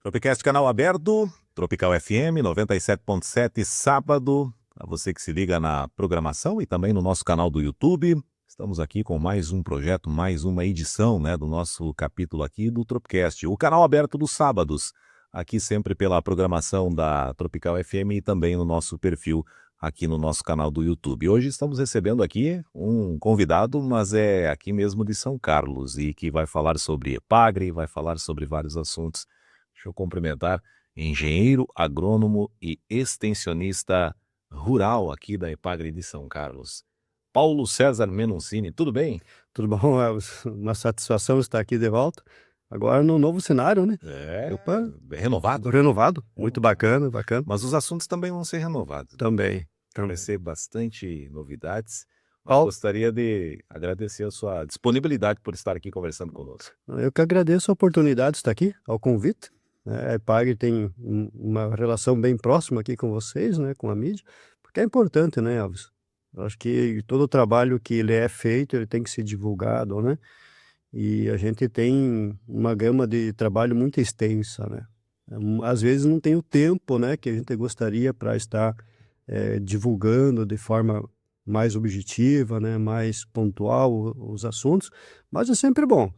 Tropicast canal aberto, Tropical FM 97.7, sábado. A você que se liga na programação e também no nosso canal do YouTube. Estamos aqui com mais um projeto, mais uma edição, do nosso capítulo aqui do Tropicast. O canal aberto dos sábados, aqui sempre pela programação da Tropical FM e também no nosso perfil aqui no nosso canal do YouTube. Hoje estamos recebendo aqui um convidado, mas é aqui mesmo de São Carlos e que vai falar sobre EPAGRE, vai falar sobre vários assuntos. Deixa eu cumprimentar engenheiro, agrônomo e extensionista rural aqui da EPAGRE de São Carlos, Paulo César Menoncini. Tudo bem? Tudo bom? É uma satisfação estar aqui de volta. Agora no novo cenário, né? Opa, Renovado. renovado. Muito bacana. Mas os assuntos também vão ser renovados. Também. Vai ser bastante novidades. Paulo, Gostaria de agradecer a sua disponibilidade por estar aqui conversando conosco. eu que agradeço a oportunidade de estar aqui, ao convite. A EPAGRE tem uma relação bem próxima aqui com vocês, né? Com a mídia, porque é importante, né, Alves? Eu acho que todo o trabalho que ele é feito, ele tem que ser divulgado, né? E a gente tem uma gama de trabalho muito extensa, né? Às vezes não tem o tempo, né, que a gente gostaria para estar divulgando de forma mais objetiva, né, mais pontual os assuntos, mas é sempre bom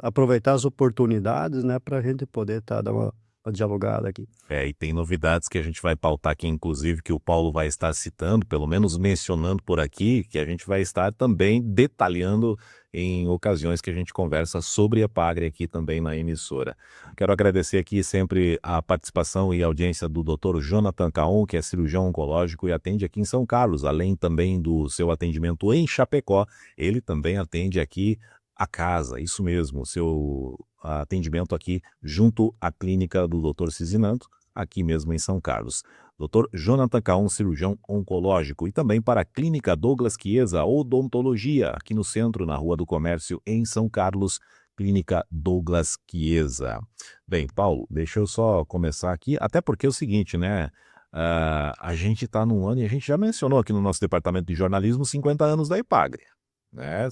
aproveitar as oportunidades, né, para a gente poder dar uma dialogada aqui. E tem novidades que a gente vai pautar aqui, inclusive, que o Paulo vai estar citando, pelo menos mencionando por aqui, que a gente vai estar também detalhando em ocasiões que a gente conversa sobre a EPAGRE aqui também na emissora. Quero agradecer aqui sempre a participação e audiência do Dr. Jonathan Caon, que é cirurgião oncológico e atende aqui em São Carlos, além também do seu atendimento em Chapecó, ele também atende aqui a casa, isso mesmo, o seu atendimento aqui junto à clínica do Dr. Cisinanto, aqui mesmo em São Carlos. Dr. Jonathan Caon, cirurgião oncológico, e também para a Clínica Douglas Chiesa, Odontologia, aqui no centro, na Rua do Comércio, em São Carlos, Clínica Douglas Chiesa. Bem, Paulo, deixa eu só começar aqui, até porque é o seguinte, né? A gente está num ano, e a gente já mencionou aqui no nosso departamento de jornalismo, 50 anos da EPAGRE.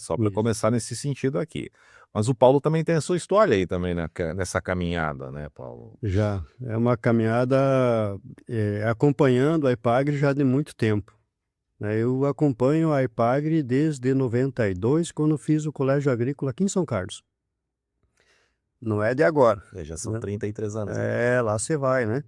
Só para começar nesse sentido aqui. Mas o Paulo também tem a sua história aí também nessa caminhada, né, Paulo? Já, é uma caminhada acompanhando a EPAGRE já de muito tempo. Eu acompanho a EPAGRE desde 92, quando fiz o Colégio Agrícola aqui em São Carlos. Não é de agora. Já são 33 anos. Lá você vai, né?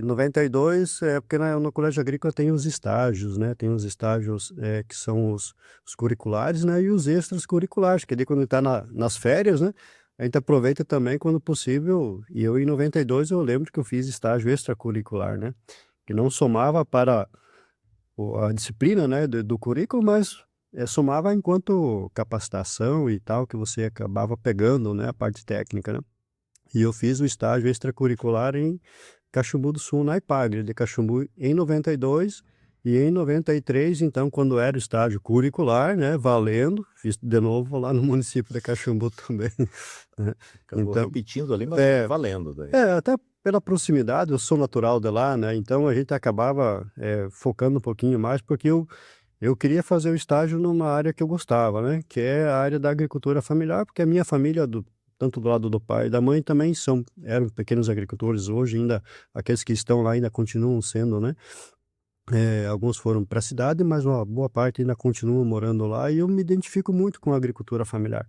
92 porque no Colégio Agrícola tem os estágios, né? Tem os estágios que são os curriculares, né? E os extras curriculares, que daí quando está nas férias, né? A gente aproveita também quando possível. E eu em 92 eu lembro que eu fiz estágio extracurricular, né? Que não somava para a disciplina, né, do currículo, mas somava enquanto capacitação e tal, que você acabava pegando, né, a parte técnica, né? E eu fiz o estágio extracurricular em Caxambu do Sul, na EPAGRE de Caxambu, em 92, e em 93, então, quando era o estágio curricular, né, valendo, fiz de novo lá no município de Caxambu também. Acabou repetindo ali, mas valendo daí. Até pela proximidade, eu sou natural de lá, né, então a gente acabava focando um pouquinho mais, porque eu queria fazer o estágio numa área que eu gostava, né, que é a área da agricultura familiar, porque a minha família, tanto do lado do pai e da mãe, também eram pequenos agricultores. Hoje ainda, aqueles que estão lá ainda continuam sendo, né? Alguns foram para a cidade, mas uma boa parte ainda continuam morando lá, e eu me identifico muito com a agricultura familiar.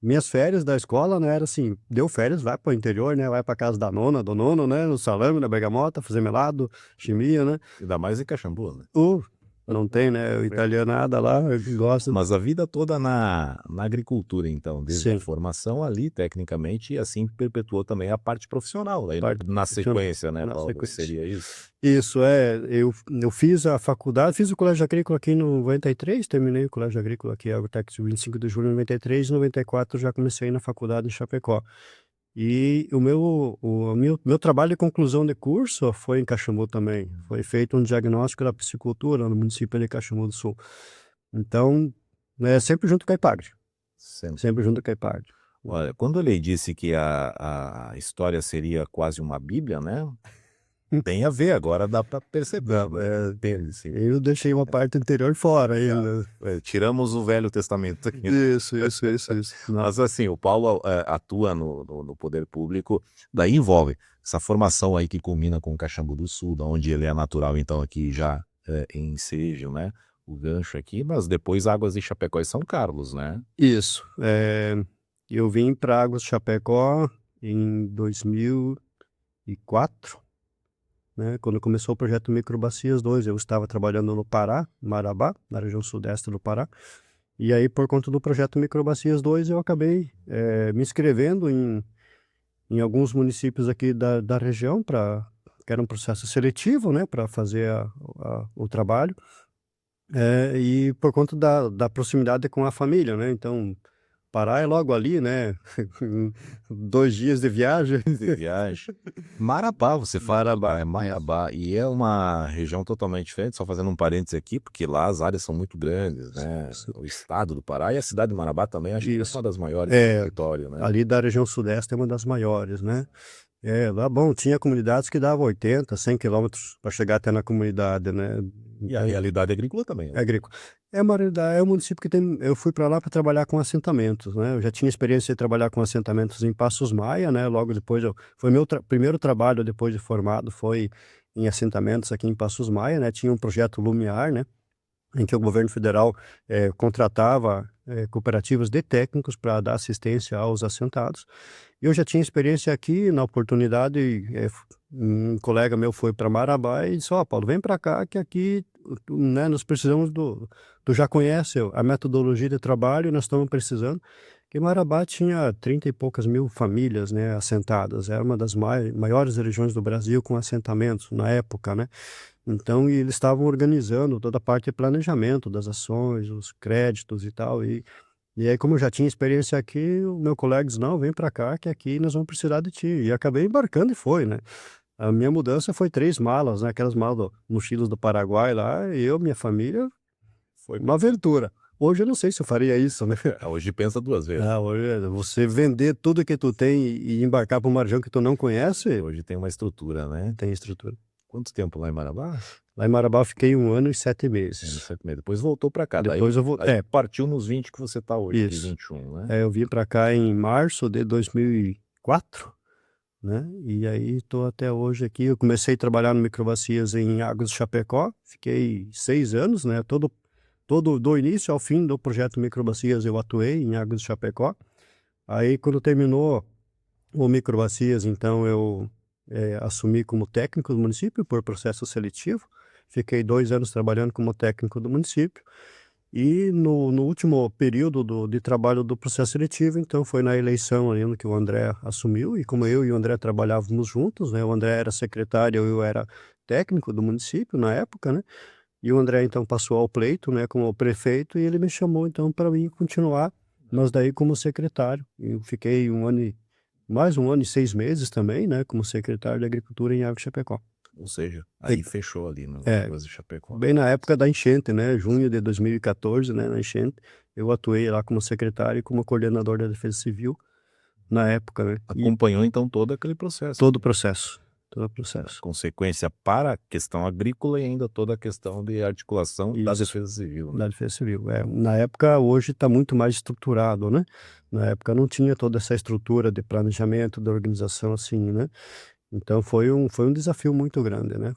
Minhas férias da escola, né, era assim, deu férias, vai para o interior, né, vai para casa da nona, do nono, né, no salame, na bergamota, fazer melado, chimia, né. Ainda mais em Caxambu, né? Não tem, né, o italianada lá, eu gosto. Mas a vida toda na agricultura, então, desde Sim. a formação ali, tecnicamente, e assim perpetuou também a parte profissional, aí, na sequência, né, Paulo? Sequência. Seria isso? Isso, eu fiz a faculdade, fiz o Colégio Agrícola aqui no 93, terminei o Colégio Agrícola aqui, Agrotex, 25 de julho de 93, em 94 já comecei na faculdade em Chapecó. E o meu trabalho de conclusão de curso foi em Caxambu também. Foi feito um diagnóstico da piscicultura no município de Caxambu do Sul. Então, sempre junto com a EPAGRE. Sempre junto com a EPAGRE. Olha, quando ele disse que a história seria quase uma bíblia, né? Tem a ver, agora dá para perceber. Não, é, Entende, sim. eu deixei uma parte anterior fora ainda. Tiramos o Velho Testamento aqui. Isso. Não. Mas assim, o Paulo atua no poder público, daí envolve essa formação aí que culmina com o Caxambu do Sul, da onde ele é natural, então aqui já em Sejo, né? O gancho aqui, mas depois Águas de Chapecó e São Carlos, né? Isso. Eu vim para Águas de Chapecó em 2004, né? Quando começou o projeto Microbacias 2, eu estava trabalhando no Pará, Marabá, na região sudeste do Pará. E aí, por conta do projeto Microbacias 2, eu acabei me inscrevendo em alguns municípios aqui da região, que era um processo seletivo, né, para fazer o trabalho. E por conta da proximidade com a família, né? Então, Pará é logo ali, né? 2 dias de viagem. De viagem. Marabá, você fala, Marabá. é Marabá, e é uma região totalmente diferente, só fazendo um parênteses aqui, porque lá as áreas são muito grandes, né? O estado do Pará e a cidade de Marabá também, acho que é Isso. uma das maiores do território, né? Ali da região sudeste é uma das maiores, né? Lá, bom, tinha comunidades que davam 80, 100 quilômetros para chegar até na comunidade, né? E a realidade agrícola também, É né? agrícola. É um município que tem. Eu fui para lá para trabalhar com assentamentos, né? Eu já tinha experiência de trabalhar com assentamentos em Passos Maia, né? Logo depois, foi meu primeiro trabalho depois de formado, foi em assentamentos aqui em Passos Maia, né? Tinha um projeto Lumiar, né? Em que o governo federal contratava cooperativas de técnicos para dar assistência aos assentados. Eu já tinha experiência aqui, na oportunidade, um colega meu foi para Marabá e disse: ó, Paulo, vem para cá que aqui, né, nós precisamos tu já conhece a metodologia de trabalho, nós estamos precisando, que Marabá tinha 30 e poucas mil famílias, né, assentadas, era uma das maiores regiões do Brasil com assentamentos na época, né? Então, e eles estavam organizando toda a parte de planejamento das ações, os créditos e tal. E aí, como eu já tinha experiência aqui, o meu colega disse: não, vem para cá, que aqui nós vamos precisar de ti. E acabei embarcando e foi, né? A minha mudança foi 3 malas, né? Aquelas malas mochilas do Paraguai lá, e eu, minha família, foi uma aventura. Hoje eu não sei se eu faria isso, né? Hoje pensa duas vezes. Hoje você vender tudo que tu tem e embarcar para uma região que tu não conhece, Hoje tem uma estrutura, né? tem estrutura. Quanto tempo lá em Marabá? Lá em Marabá eu fiquei 1 ano e 7 meses. Depois voltou para cá. Depois eu vou. Daí partiu nos 20 que você está hoje, de Isso. 21, né? Eu vim para cá em março de 2004, né? E aí estou até hoje aqui. Eu comecei a trabalhar no Microbacias em Águas de Chapecó, fiquei 6 anos, né? Todo do início ao fim do projeto Microbacias eu atuei em Águas de Chapecó. Aí quando terminou o Microbacias, então eu assumi como técnico do município por processo seletivo. Fiquei 2 anos trabalhando como técnico do município. E no último período de trabalho do processo seletivo, então foi na eleição ainda que o André assumiu, e como eu e o André trabalhávamos juntos, né? O André era secretário, eu era técnico do município na época, né? E o André então passou ao pleito, né, como prefeito, e ele me chamou então para mim continuar, mas daí como secretário. Eu fiquei mais 1 ano e 6 meses também, né, como secretário de Agricultura em Água de Chapecó. Ou seja, aí fechou ali no Águas de Chapecó. Bem na época da enchente, né, junho de 2014, né, na enchente, eu atuei lá como secretário e como coordenador da Defesa Civil na época, né. E Acompanhou então todo aquele processo. todo o processo. Consequência para a questão agrícola e ainda toda a questão de articulação da Isso. Defesa Civil, né? Da Defesa Civil. Na época, hoje está muito mais estruturado, né. Na época não tinha toda essa estrutura de planejamento, da organização assim, né. Então foi um desafio muito grande, né,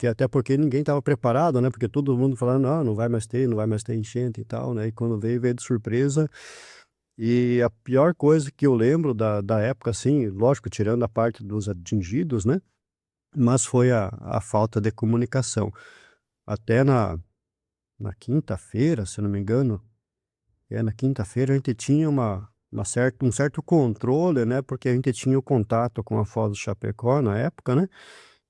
até porque ninguém estava preparado, né, porque todo mundo falando: não vai mais ter enchente e tal, né, e quando veio de surpresa. E a pior coisa que eu lembro da época, assim, lógico, tirando a parte dos atingidos, né, mas foi a falta de comunicação. Até na quinta-feira, se eu não me engano, na quinta-feira a gente tinha um certo controle, né, porque a gente tinha o contato com a Foz do Chapecó na época, né,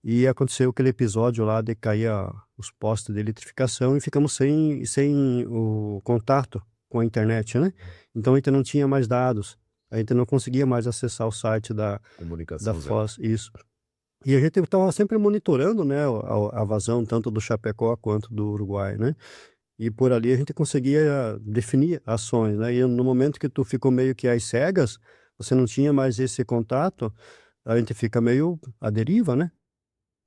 e aconteceu aquele episódio lá de cair os postes de eletrificação e ficamos sem o contato com a internet, né. Então a gente não tinha mais dados, a gente não conseguia mais acessar o site da Comunicação zero. Foz, isso. E a gente estava sempre monitorando, né, a vazão tanto do Chapecó quanto do Uruguai, né. E por ali a gente conseguia definir ações, né, e no momento que tu ficou meio que às cegas, você não tinha mais esse contato, a gente fica meio à deriva, né.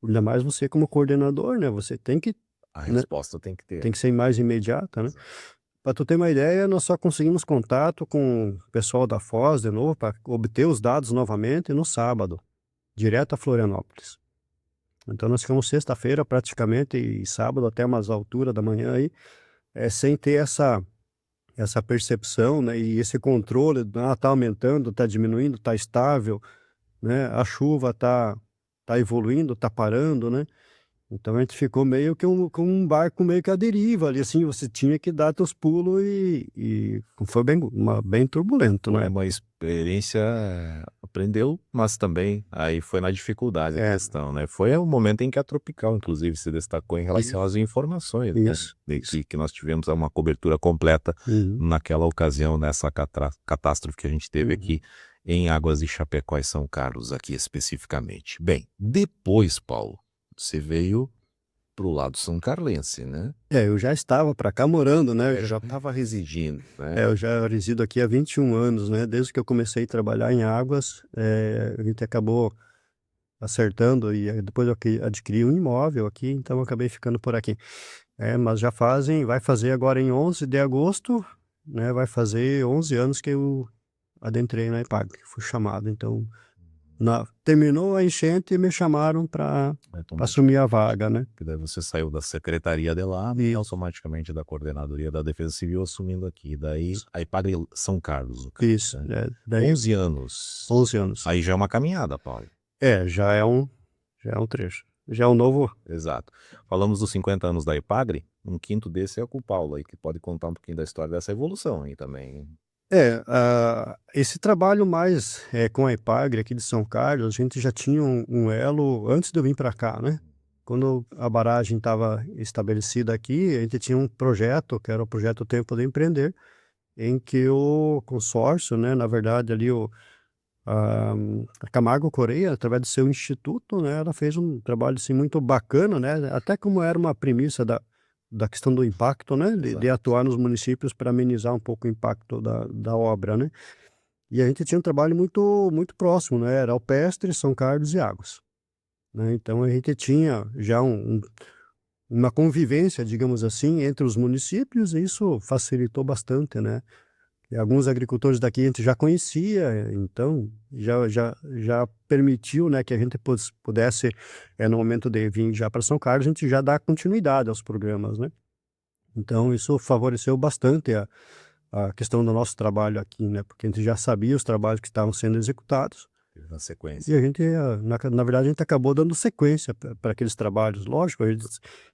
Ainda mais você como coordenador, né, você tem que, A né, resposta tem que ter. tem que ser mais imediata, né. Para tu ter uma ideia, nós só conseguimos contato com o pessoal da Foz de novo, para obter os dados novamente no sábado, direto a Florianópolis. Então nós ficamos sexta-feira praticamente e sábado até umas alturas da manhã aí, sem ter essa percepção, né, e esse controle, tá aumentando, tá diminuindo, tá estável, né, a chuva tá evoluindo, tá parando, né. Então a gente ficou meio que com um barco meio que à deriva ali, assim, você tinha que dar teus pulos e foi bem turbulento, Foi né. uma experiência, aprendeu, mas também aí foi na dificuldade a É, questão, né. Foi o momento em que a Tropical, inclusive, se destacou em relação às informações, né, isso, de isso. que nós tivemos uma cobertura completa Uhum, naquela ocasião, nessa catástrofe que a gente teve uhum. aqui em Águas de Chapecó e São Carlos, aqui especificamente. Bem, depois, Paulo, você veio para o lado são-carlense, né. Eu já estava para cá morando, né, eu Já estava residindo, né. eu já resido aqui há 21 anos, né, desde que eu comecei a trabalhar em Águas, a gente acabou acertando e aí depois eu adquiri um imóvel aqui, então eu acabei ficando por aqui. Mas vai fazer agora em 11 de agosto, né, vai fazer 11 anos que eu adentrei na EPAG, fui chamado, então terminou a enchente e me chamaram para assumir a vaga, né. Que daí você saiu da secretaria de lá e Isso, automaticamente da coordenadoria da Defesa Civil assumindo aqui, daí a IPAGRE São Carlos, no caso, isso, né. daí 11 anos, 11 anos. aí já é uma caminhada, Paulo. Já é um trecho, já é um novo. Exato. Falamos dos 50 anos da IPAGRE, um quinto desse é com o Paulo aí, que pode contar um pouquinho da história dessa evolução aí também. Esse trabalho mais, com a EPAGRE aqui de São Carlos, a gente já tinha um elo antes de eu vir para cá, né. Quando a barragem estava estabelecida aqui, a gente tinha um projeto, que era o projeto Tempo de Empreender, em que o consórcio, né, na verdade ali a a Camargo Correia, através do seu instituto, né, ela fez um trabalho, assim, muito bacana, né, até como era uma premissa da questão do impacto, né, de Exato. atuar nos municípios para amenizar um pouco o impacto da obra, né. E a gente tinha um trabalho muito próximo, né, era Alpestre, São Carlos e Águas, né, então a gente tinha já uma convivência, digamos assim, entre os municípios e isso facilitou bastante, né. E alguns agricultores daqui a gente já conhecia, então já permitiu, né, que a gente pudesse, no momento de vir já para São Carlos, a gente já dar continuidade aos programas, né. Então isso favoreceu bastante a questão do nosso trabalho aqui, né, porque a gente já sabia os trabalhos que estavam sendo executados, Na e sequência. a gente, na verdade, a gente acabou dando sequência para aqueles trabalhos. Lógico,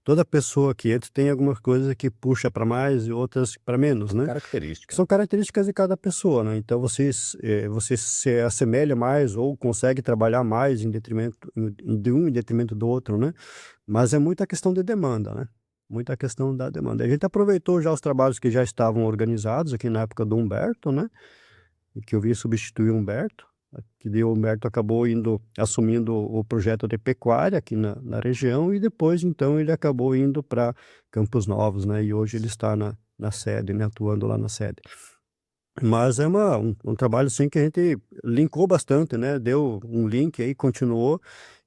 toda pessoa que entra tem algumas coisas que puxa para mais e outras para menos, né. Que Característica. são características de cada pessoa, né, então você se assemelha mais ou consegue trabalhar mais em detrimento de um em detrimento do outro, né, mas é muita questão de demanda, né, muita questão da demanda. A gente aproveitou já os trabalhos que já estavam organizados aqui na época do Humberto, né, e que eu vim substituir o Humberto, que daí o Humberto acabou assumindo o projeto de pecuária aqui na região e depois então ele acabou indo para Campos Novos, né, e hoje ele está na sede, né, atuando lá na sede. Mas é um trabalho, assim, que a gente linkou bastante, né, deu um link aí, continuou,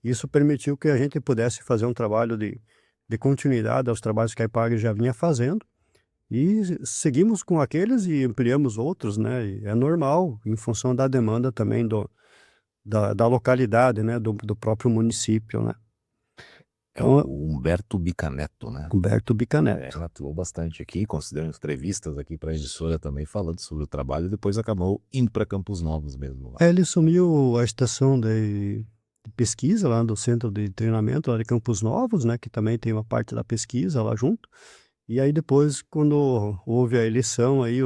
isso permitiu que a gente pudesse fazer um trabalho de continuidade aos trabalhos que a EPAGRE já vinha fazendo, e seguimos com aqueles e ampliamos outros, né, e é normal, em função da demanda também da localidade, né, do próprio município, né. É o Então, Humberto Bicaneto, né. Humberto Ele Bicaneto. atuou bastante aqui, concedeu entrevistas aqui para a emissora também falando sobre o trabalho e depois acabou indo para Campos Novos mesmo lá. Ele assumiu a estação de pesquisa lá do centro de treinamento lá de Campos Novos, né, que também tem uma parte da pesquisa lá junto. E aí depois quando houve a eleição aí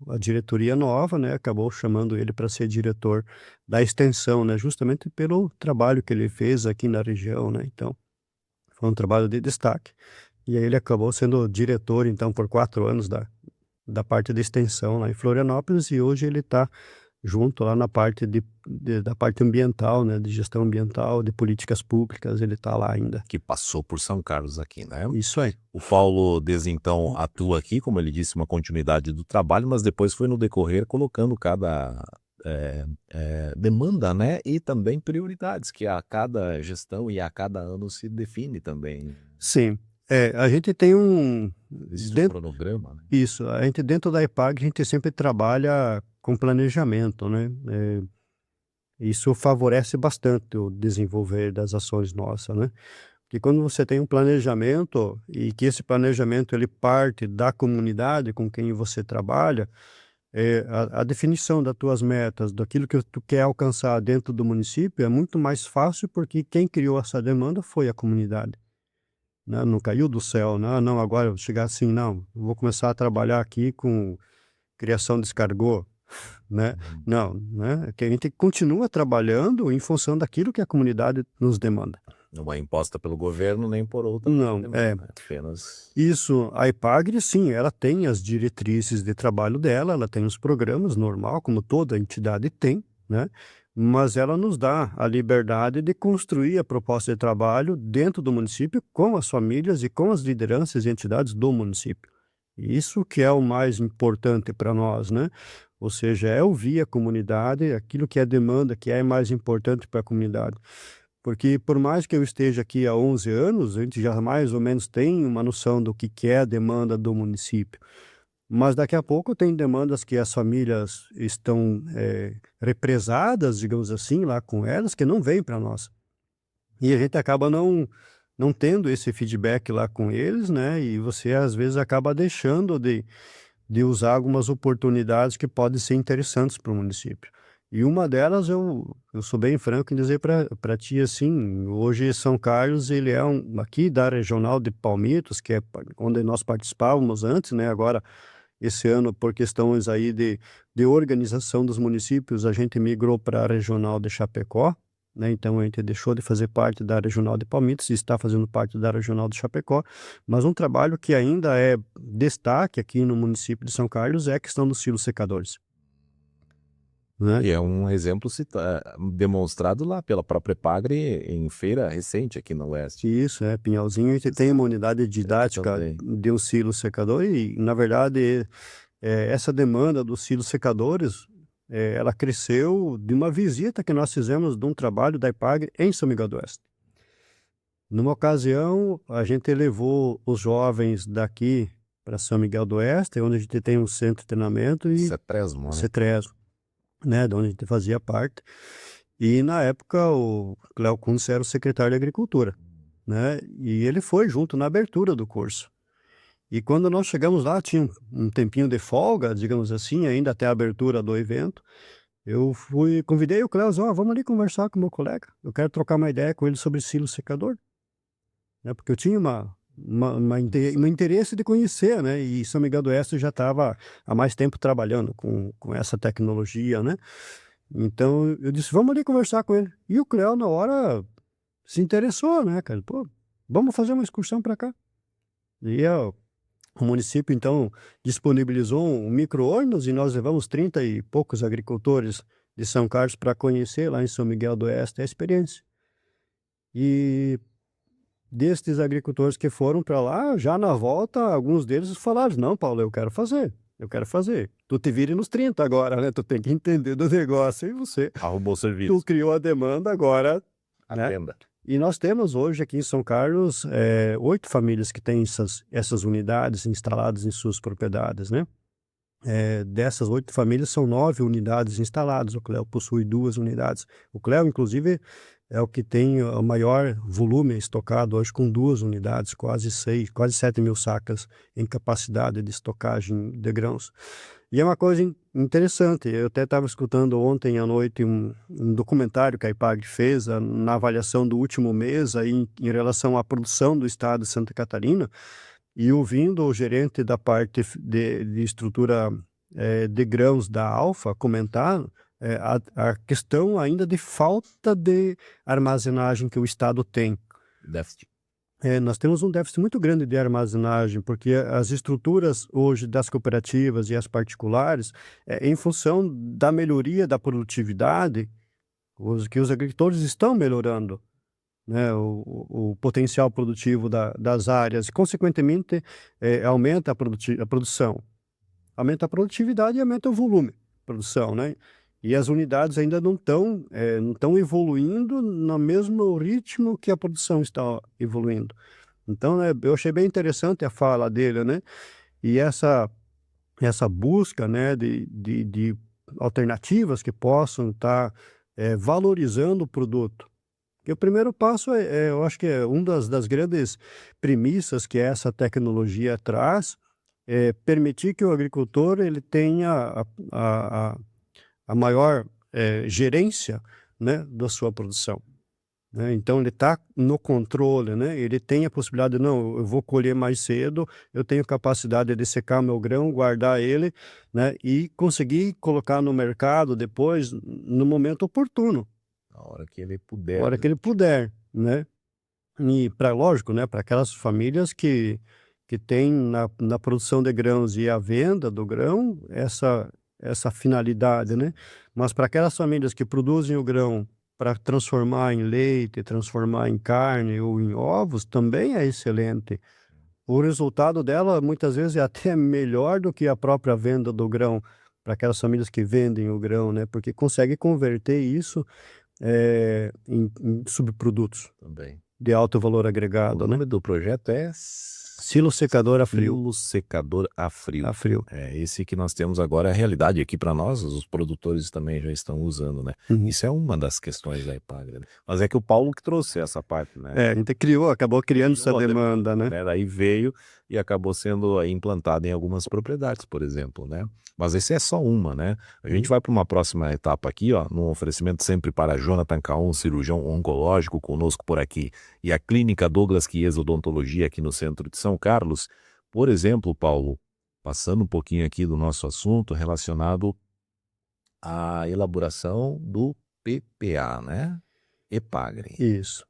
a diretoria nova, né, acabou chamando ele para ser diretor da extensão, né, justamente pelo trabalho que ele fez aqui na região, né, então, foi um trabalho de destaque. E aí ele acabou sendo diretor então por 4 anos da parte de extensão lá em Florianópolis e hoje ele está junto lá na parte da parte ambiental, né, de gestão ambiental, de políticas públicas, ele está lá ainda. Que passou por São Carlos aqui, né. Isso aí. O Paulo desde então atua aqui, como ele disse, uma continuidade do trabalho, mas depois foi no decorrer colocando cada demanda, né, e também prioridades que a cada gestão e a cada ano se define também. Sim. A gente tem Existe um dentro cronograma, né? isso, a gente dentro da EPAG, a gente sempre trabalha com planejamento, né, isso favorece bastante o desenvolver das ações nossas, né. Porque quando você tem um planejamento, e que esse planejamento ele parte da comunidade com quem você trabalha, a definição das tuas metas, daquilo que tu quer alcançar dentro do município é muito mais fácil, porque quem criou essa demanda foi a comunidade, né, não caiu do céu, né, "Ah, não, agora eu vou chegar assim, não, eu vou começar a trabalhar aqui com criação de escargot", né. Uhum. Não, né, que a gente continua trabalhando em função daquilo que a comunidade nos demanda. Não é imposta pelo governo nem por outra Não, demanda, é apenas isso, a EPAGRE sim, ela tem as diretrizes de trabalho dela, ela tem os programas normal, como toda entidade tem, né, mas ela nos dá a liberdade de construir a proposta de trabalho dentro do município, com as famílias e com as lideranças e entidades do município. Isso que é o mais importante para nós, né, ou seja, é ouvir a comunidade, aquilo que é demanda, que é mais importante para a comunidade. Porque por mais que eu esteja aqui há 11 anos, a gente já mais ou menos tem uma noção do que é a demanda do município. Mas daqui a pouco tem demandas que as famílias estão, represadas, digamos assim, lá com elas, que não vêm para nós. E a gente acaba não tendo esse feedback lá com eles, né, e você às vezes acaba deixando de usar algumas oportunidades que podem ser interessantes para o município. E uma delas eu sou bem franco em dizer para ti, assim, hoje São Carlos ele é aqui da regional de Palmitos, que é onde nós participávamos antes, né, agora esse ano por questões aí de organização dos municípios, a gente migrou para a regional de Chapecó, né, então a gente deixou de fazer parte da regional de Palmitos e está fazendo parte da regional de Chapecó, mas um trabalho que ainda é destaque aqui no município de São Carlos é a questão dos silos secadores, né. e é um exemplo demonstrado lá pela própria EPAGRE em feira recente aqui no Oeste. Isso, Pinhalzinho, a gente tem uma unidade didática Também. de um silo secador e, na verdade, essa demanda dos silos secadores, ela cresceu de uma visita que nós fizemos de um trabalho da EPAGRE em São Miguel do Oeste. Numa ocasião, a gente levou os jovens daqui para São Miguel do Oeste, onde a gente tem um centro de treinamento e Cetresmo, né? CETRESO, né, de onde a gente fazia parte. E na época o Cléo Kuntz era o secretário de Agricultura, né, e ele foi junto na abertura do curso. E quando nós chegamos lá, tinha um tempinho de folga, digamos assim, ainda até a abertura do evento, eu convidei o Cléo, "Ó, vamos ali conversar com o meu colega, eu quero trocar uma ideia com ele sobre silo secador", né, porque eu tinha um interesse de conhecer, né, e São Miguel do Oeste já estava há mais tempo trabalhando com essa tecnologia, né. Então eu disse: "Vamos ali conversar com ele". E o Cléo na hora se interessou, né, cara, "Pô, vamos fazer uma excursão para cá". E o município então disponibilizou um micro-ônibus e nós levamos 30 e poucos agricultores de São Carlos para conhecer lá em São Miguel do Oeste a experiência. E destes agricultores que foram para lá, já na volta, alguns deles falaram: "Não, Paulo, eu quero fazer, eu quero fazer. Tu te vire nos 30 agora, né, tu tem que entender do negócio e você Arrumou o tu serviço. criou a demanda agora", né. Atenda. E nós temos hoje aqui em São Carlos, 8 famílias que têm essas unidades instaladas em suas propriedades, né. Dessas 8 famílias, são 9 unidades instaladas, o Cléo possui 2 unidades. O Cléo, inclusive, é o que tem o maior volume estocado hoje, com 2 unidades, quase 7.000 sacas em capacidade de estocagem de grãos. E é uma coisa interessante, eu até estava escutando ontem à noite um documentário que a EPAGRE fez, na avaliação do último mês aí em relação à produção do estado de Santa Catarina, e ouvindo o gerente da parte de estrutura, de grãos da Alfa comentar, a questão ainda de falta de armazenagem que o estado tem. Déficit. Nós temos um déficit muito grande de armazenagem, porque as estruturas hoje das cooperativas e as particulares, em função da melhoria da produtividade, os agricultores estão melhorando, né, o potencial produtivo das áreas e, consequentemente, aumenta a produção, aumenta a produtividade e aumenta o volume de produção, né. E as unidades ainda não estão evoluindo no mesmo ritmo que a produção está evoluindo. Então, né, eu achei bem interessante a fala dele, né, e essa busca, né, de alternativas que possam estar, valorizando o produto. Porque o primeiro passo eu acho que é das grandes premissas que essa tecnologia traz, é permitir que o agricultor ele tenha a maior, gerência, né, da sua produção, né. Então ele está no controle, né, ele tem a possibilidade: "Não, eu vou colher mais cedo, eu tenho capacidade de secar meu grão, guardar ele, né, e conseguir colocar no mercado depois no momento oportuno, Na hora que ele a puder, hora que né. ele puder", né. E para lógico, né, para aquelas famílias que têm na produção de grãos e a venda do grão, essa finalidade, né. Mas para aquelas famílias que produzem o grão para transformar em leite, transformar em carne ou em ovos, também é excelente. O resultado dela muitas vezes é até melhor do que a própria venda do grão, para aquelas famílias que vendem o grão, né, porque consegue converter isso, em subprodutos Também. de alto valor O agregado, né. nome do projeto é Silo secador a frio. Silo secador a frio. A frio. É, esse que nós temos agora é a realidade aqui para nós, os produtores também já estão usando, né. Uhum. Isso é uma das questões da Epagre, né. Mas é que o Paulo que trouxe essa parte, né. É, a gente acabou criando essa Criou a demanda, né. né, daí veio e acabou sendo aí implantado em algumas propriedades, por exemplo, né. Mas esse é só uma, né. A gente Uhum. vai para uma próxima etapa aqui, ó, num oferecimento sempre para Jonathan Caon, cirurgião oncológico, conosco por aqui, e a Clínica Douglas Chiesa Odontologia aqui no centro de São Carlos. Por exemplo, Paulo, passando um pouquinho aqui do nosso assunto relacionado à elaboração do PPA, né, Epagre. Isso.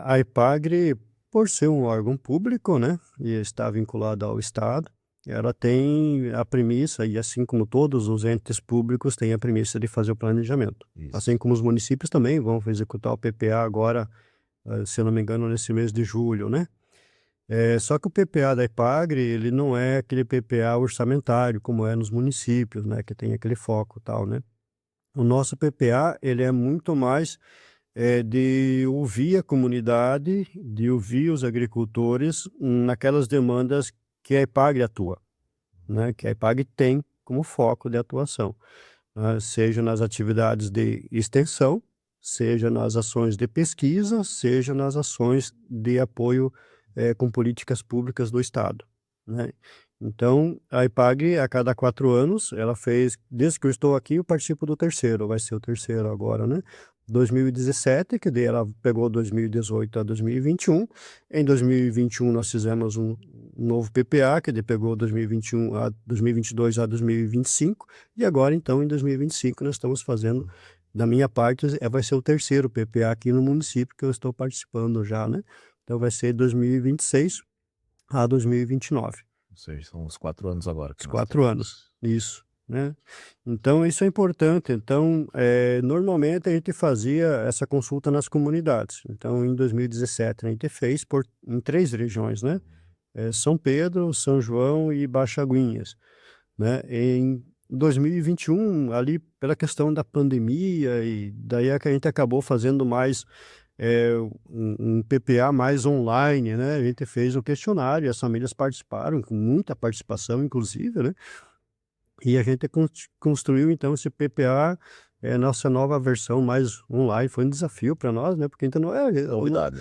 A Epagre, por ser um órgão público, né, e está vinculada ao Estado, ela tem a premissa, e assim como todos os entes públicos, têm a premissa de fazer o planejamento. Isso. Assim como os municípios também vão executar o PPA agora, se eu não me engano, nesse mês de julho, né. Só que o PPA da Epagre, ele não é aquele PPA orçamentário como é nos municípios, né, que tem aquele foco, tal, né. O nosso PPA, ele é muito mais, de ouvir a comunidade, de ouvir os agricultores naquelas demandas que a Epagre atua, né, que a Epagre tem como foco de atuação, seja nas atividades de extensão, seja nas ações de pesquisa, seja nas ações de apoio, com políticas públicas do estado, né. Então, a Epagre a cada 4 anos, ela fez desde que eu estou aqui, eu participo do terceiro, vai ser o terceiro agora, né. 2017, que daí ela pegou 2018 a 2021. Em 2021 nós fizemos um novo PPA, que daí pegou 2021 a 2022 a 2025, e agora então em 2025 nós estamos fazendo, da minha parte, vai ser o terceiro PPA aqui no município que eu estou participando já, né. Então vai ser 2026 a 2029. Ou seja, são os 4 anos agora que Os nós 4 anos, temos. isso, né. Então isso é importante, então, normalmente a gente fazia essa consulta nas comunidades, então em 2017 a gente fez em 3 regiões, né, São Pedro, São João e Baixas Aguinhas, né. Em 2021, ali pela questão da pandemia e daí é que a gente acabou fazendo mais, um PPA mais online, né, a gente fez um questionário e as famílias participaram, com muita participação inclusive, né. E a gente construiu então esse PPA, nossa nova versão mais online, foi um desafio para nós, né, porque então não é Novidade.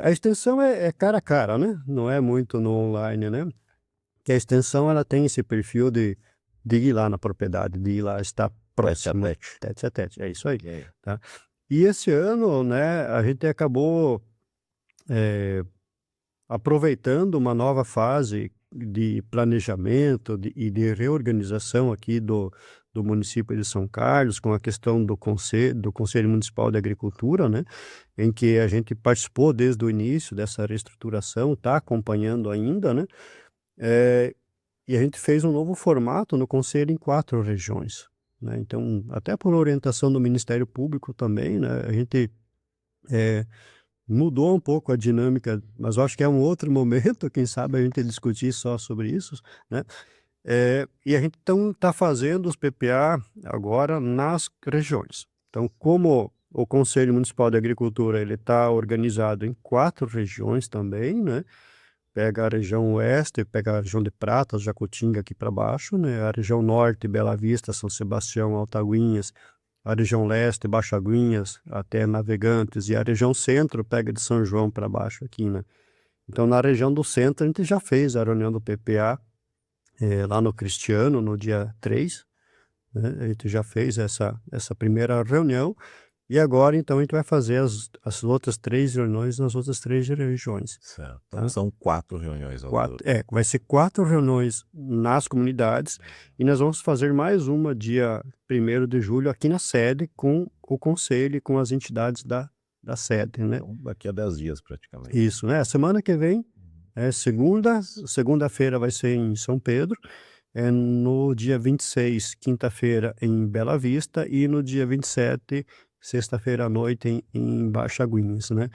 a extensão é cara a cara, né, não é muito no online, né, que a extensão ela tem esse perfil de ir lá na propriedade, de ir lá estar Tete a próximo, tete. tete a tete, é isso aí, Ok. tá. E esse ano, né, a gente acabou, eh aproveitando uma nova fase de planejamento e de reorganização aqui do município de São Carlos, com a questão do Conselho Municipal de Agricultura, né, em que a gente participou desde o início dessa reestruturação, está acompanhando ainda, né, eh, e a gente fez um novo formato no conselho em 4 regiões, né. Então, até por orientação do Ministério Público também, né, a gente, eh mudou um pouco a dinâmica, mas eu acho que é um outro momento, quem sabe a gente discutir só sobre isso, né. E a gente então está fazendo os PPA agora nas regiões. Então, como o Conselho Municipal de Agricultura ele está organizado em 4 regiões também, né? Pega a região oeste, pega a região de Pratas, Jacutinga aqui para baixo, né? A região norte, Bela Vista, São Sebastião, Altaguinhas, a região leste, Baixo Aguinhas, até Navegantes, e a região centro pega de São João para baixo aqui, né? Então, na região do centro, a gente já fez a reunião do PPA, lá no Cristiano, no dia 3, né? A gente já fez essa primeira reunião, e agora, então, a gente vai fazer as outras 3 reuniões nas outras 3 regiões. Certo. Então Tá? são 4 reuniões ao todo. Vai ser 4 reuniões nas comunidades, e nós vamos fazer mais uma dia 1º de julho aqui na sede com o conselho e com as entidades da sede, né? Então, daqui a 10 dias praticamente. Isso, né? Semana que vem, segunda-feira vai ser em São Pedro, no dia 26, quinta-feira, em Bela Vista, e no dia 27, sexta-feira à noite, em Baixo Aguinhas, né?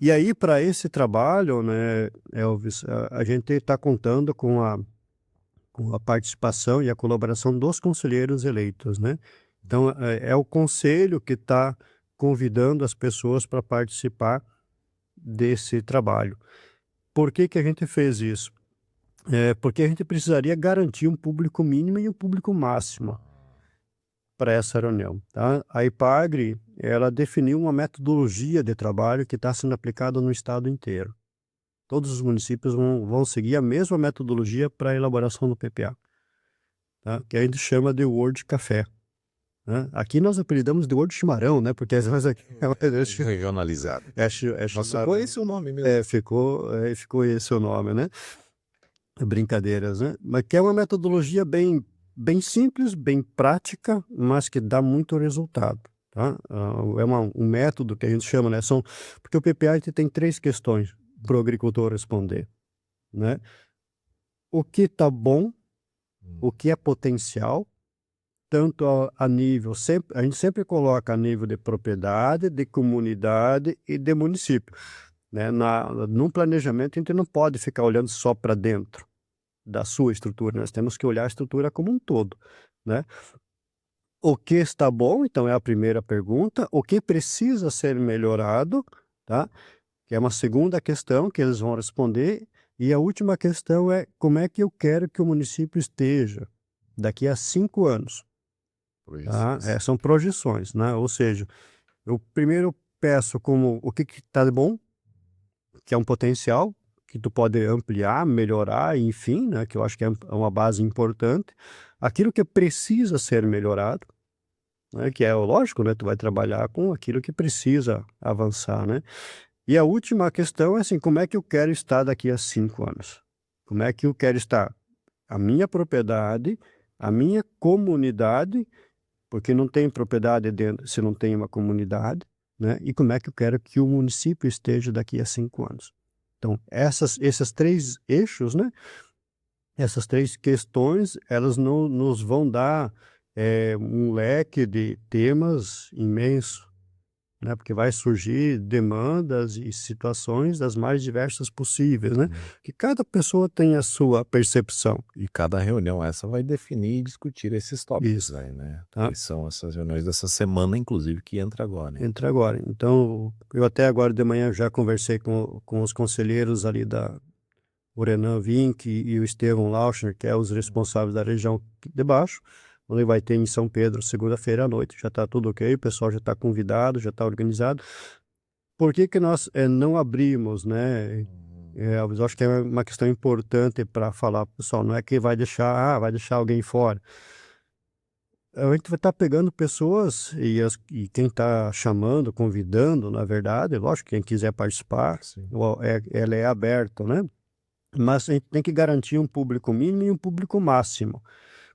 E aí, para esse trabalho, né, Elvis, a gente está contando com a participação e a colaboração dos conselheiros eleitos, né? Então, é o conselho que está convidando as pessoas para participar desse trabalho. Por que que a gente fez isso? Porque a gente precisaria garantir um público mínimo e um público máximo para essa reunião, tá? A IPAGRE, ela definiu uma metodologia de trabalho que está sendo aplicada no estado inteiro. Todos os municípios vão seguir a mesma metodologia para a elaboração do PPA, tá? Que a gente chama de Word Café, né? Aqui nós apelidamos de Word Chimarrão, né? Porque às vezes aqui Regionalizado. Nossa, Ficou esse o nome mesmo. ficou esse o nome, né? Brincadeiras, né? Mas que é uma metodologia bem simples, bem prática, mas que dá muito resultado, tá? É um método que a gente chama, né? Porque o PPA a gente tem 3 questões para o agricultor responder, né? O que está bom, o que é potencial, tanto a nível, a gente sempre coloca a nível de propriedade, de comunidade e de município, né? No planejamento a gente não pode ficar olhando só para dentro da sua estrutura, nós temos que olhar a estrutura como um todo, né? O que está bom, então, é a primeira pergunta. O que precisa ser melhorado, tá? Que é uma segunda questão que eles vão responder. E a última questão é como é que eu quero que o município esteja daqui a 5 anos, tá? Projeções. São projeções, né? Ou seja, eu primeiro peço como o que está de bom, que é um potencial, que tu pode ampliar, melhorar, enfim, né? Que eu acho que é uma base importante. Aquilo que precisa ser melhorado, né? Que é lógico, né? Tu vai trabalhar com aquilo que precisa avançar, né? E a última questão é assim, como é que eu quero estar daqui a 5 anos? Como é que eu quero estar? A minha propriedade, a minha comunidade, porque não tem propriedade dentro se não tem uma comunidade, né? E como é que eu quero que o município esteja daqui a 5 anos? Então, esses 3 eixos, né? Essas 3 questões, elas nos vão dar um leque de temas imenso, né? Porque vai surgir demandas e situações das mais diversas possíveis, né? Que cada pessoa tem a sua percepção. E cada reunião essa vai definir e discutir esses tópicos Isso. aí, né? Tá? Que são essas reuniões dessa semana, inclusive, que entra agora, né? Entra agora. Então, eu até agora de manhã já conversei com os conselheiros ali o Renan Vink e o Estevão Lauschner, que é os responsáveis da região de baixo, onde vai ter em São Pedro, segunda-feira à noite. Já está tudo ok, o pessoal já está convidado, já está organizado. Por que que nós não abrimos, né? Eu acho que é uma questão importante para falar para o pessoal, não é que vai deixar alguém fora. A gente vai estar pegando pessoas e quem está chamando, convidando, na verdade, lógico, quem quiser participar, Sim. ela é aberta, né? Mas a gente tem que garantir um público mínimo e um público máximo,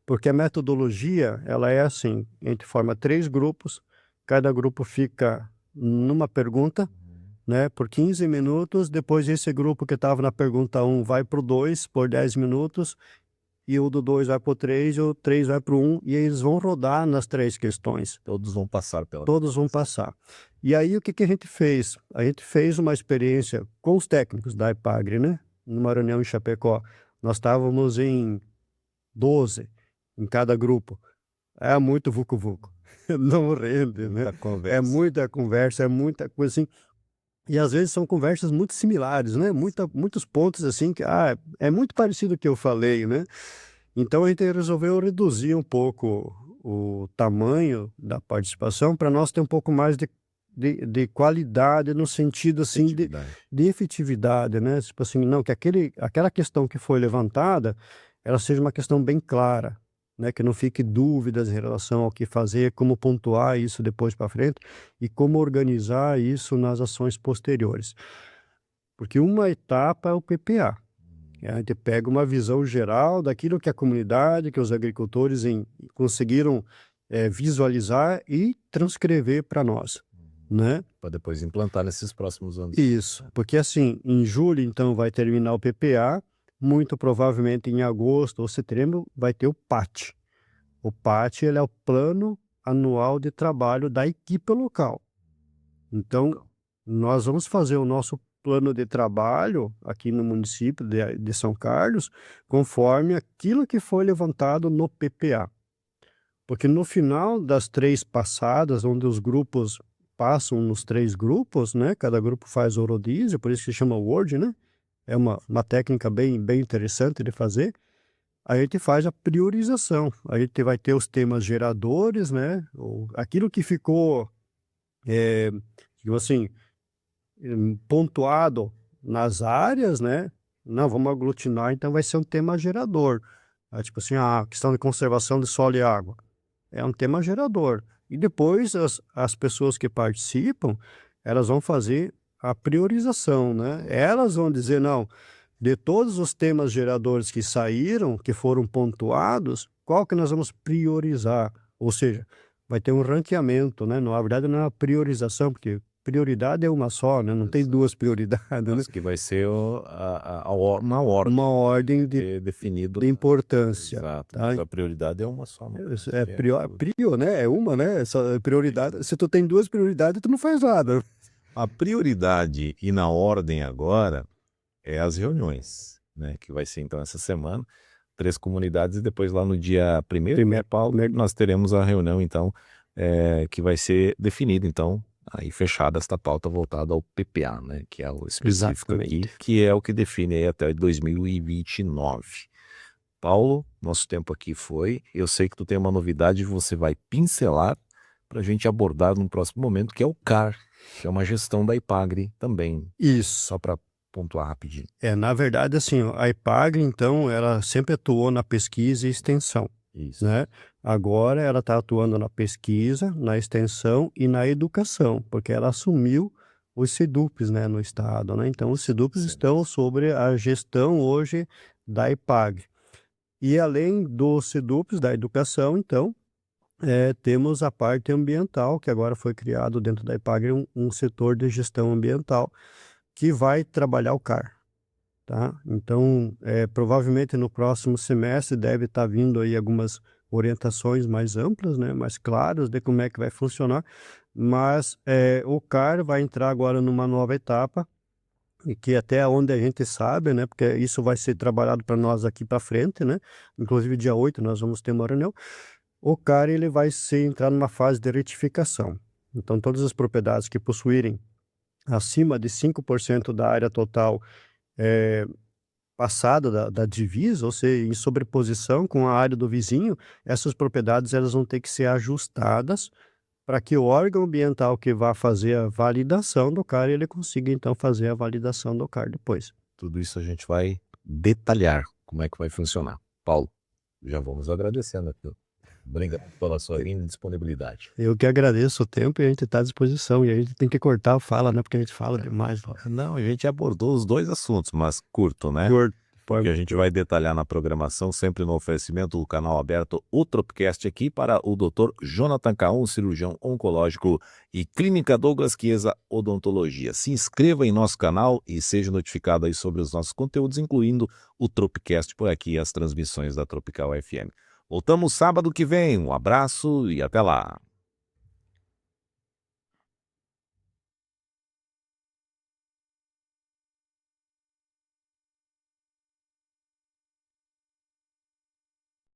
porque a metodologia, ela é assim, a gente forma 3 grupos, cada grupo fica numa pergunta, né, por 15 minutos, depois esse grupo que estava na pergunta 1 vai para o 2 por 10 minutos, e o do 2 vai para o 3, e o 3 vai para o 1, e eles vão rodar nas 3 questões. Todos vão passar pela... Todos vão passar. E aí o que que a gente fez? A gente fez uma experiência com os técnicos da IPAGRE, né? Numa reunião em Chapecó. Nós estávamos em 12 em cada grupo. É muito vucu-vucu. Não rende, né? Muita conversa. É muita conversa, é muita coisa assim. E às vezes são conversas muito similares, né? Muitos pontos assim que é muito parecido o que eu falei, né? Então a gente resolveu reduzir um pouco o tamanho da participação para nós ter um pouco mais de qualidade no sentido assim Efetividade. de efetividade, né? Tipo assim, não, que aquela questão que foi levantada, ela seja uma questão bem clara, né? Que não fique dúvidas em relação ao que fazer, como pontuar isso depois para frente e como organizar isso nas ações posteriores. Porque uma etapa é o PPA. A gente pega uma visão geral daquilo que a comunidade, que os agricultores conseguiram visualizar e transcrever para nós, né? Para depois implantar nesses próximos anos. Isso, porque assim, em julho então vai terminar o PPA, muito provavelmente em agosto ou setembro vai ter o PAT. O PAT ele é o Plano Anual de Trabalho da equipe local. Então, nós vamos fazer o nosso plano de trabalho aqui no município de São Carlos, conforme aquilo que foi levantado no PPA. Porque no final das 3 passadas, onde os grupos passam nos 3 grupos, né? Cada grupo faz o rodízio, por isso que se chama Word, né? É uma técnica bem interessante de fazer. A gente faz a priorização. A gente vai ter os temas geradores, né? Aquilo que ficou, digamos assim, pontuado nas áreas, né? Não, vamos aglutinar, então vai ser um tema gerador. Tipo assim, a questão de conservação de solo e água. É um tema gerador. E depois as pessoas que participam, elas vão fazer a priorização, né? Elas vão dizer, não, de todos os temas geradores que saíram, que foram pontuados, qual que nós vamos priorizar? Ou seja, vai ter um ranqueamento, né? Na verdade, não é uma priorização, porque prioridade é uma só, né? Não tem duas prioridades, né? Mas que vai ser uma ordem Uma ordem definido. de importância. Exato. Tá? A prioridade é uma só. É prio, né? É uma, né? Essa prioridade. Se tu tem duas prioridades, tu não faz nada. A prioridade e na ordem agora é as reuniões, né? Que vai ser então essa semana, 3 comunidades e depois lá no dia 1º, né, Paulo, nós teremos a reunião então que vai ser definida então aí fechada esta pauta voltada ao PPA, né? Que é o específico aqui, que é o que define aí até 2029. Paulo, nosso tempo aqui foi. Eu sei que tu tem uma novidade, você vai pincelar para a gente abordar no próximo momento, que é o CAR, que é uma gestão da IPAGRE também. Isso. Só para pontuar rapidinho. Na verdade, assim, a IPAGRE, então, ela sempre atuou na pesquisa e extensão. Isso. Né? Agora ela está atuando na pesquisa, na extensão e na educação, porque ela assumiu os SEDUPs, né, no estado, né? Então os SEDUPs estão sobre a gestão hoje da IPAGRE. E além dos SEDUPs da educação, então, temos a parte ambiental, que agora foi criado dentro da IPAGRE um setor de gestão ambiental que vai trabalhar o CAR. Tá? Então, provavelmente no próximo semestre deve estar vindo aí algumas orientações mais amplas, né, mais claras de como é que vai funcionar, mas o CAR vai entrar agora numa nova etapa, e que até onde a gente sabe, né, porque isso vai ser trabalhado para nós aqui para frente, né, inclusive dia 8 nós vamos ter uma reunião. O CAR ele vai entrar numa fase de retificação. Então, todas as propriedades que possuírem acima de 5% da área total passada da divisa, ou seja, em sobreposição com a área do vizinho, essas propriedades elas vão ter que ser ajustadas para que o órgão ambiental que vai fazer a validação do CAR, ele consiga então fazer a validação do CAR depois. Tudo isso a gente vai detalhar como é que vai funcionar. Paulo, já vamos agradecendo aqui. Obrigado pela sua linda disponibilidade. Eu que agradeço o tempo e a gente está à disposição. E a gente tem que cortar a fala, né? Porque a gente fala demais. Não, a gente abordou os 2 assuntos, mas curto, né? Porque a gente vai detalhar na programação, sempre no oferecimento do canal aberto, o Tropicast aqui para o Dr. Jonathan Caon, cirurgião oncológico, e Clínica Douglas Chiesa Odontologia. Se inscreva em nosso canal e seja notificado aí sobre os nossos conteúdos, incluindo o Tropicast por aqui e as transmissões da Tropical FM. Voltamos sábado que vem. Um abraço e até lá.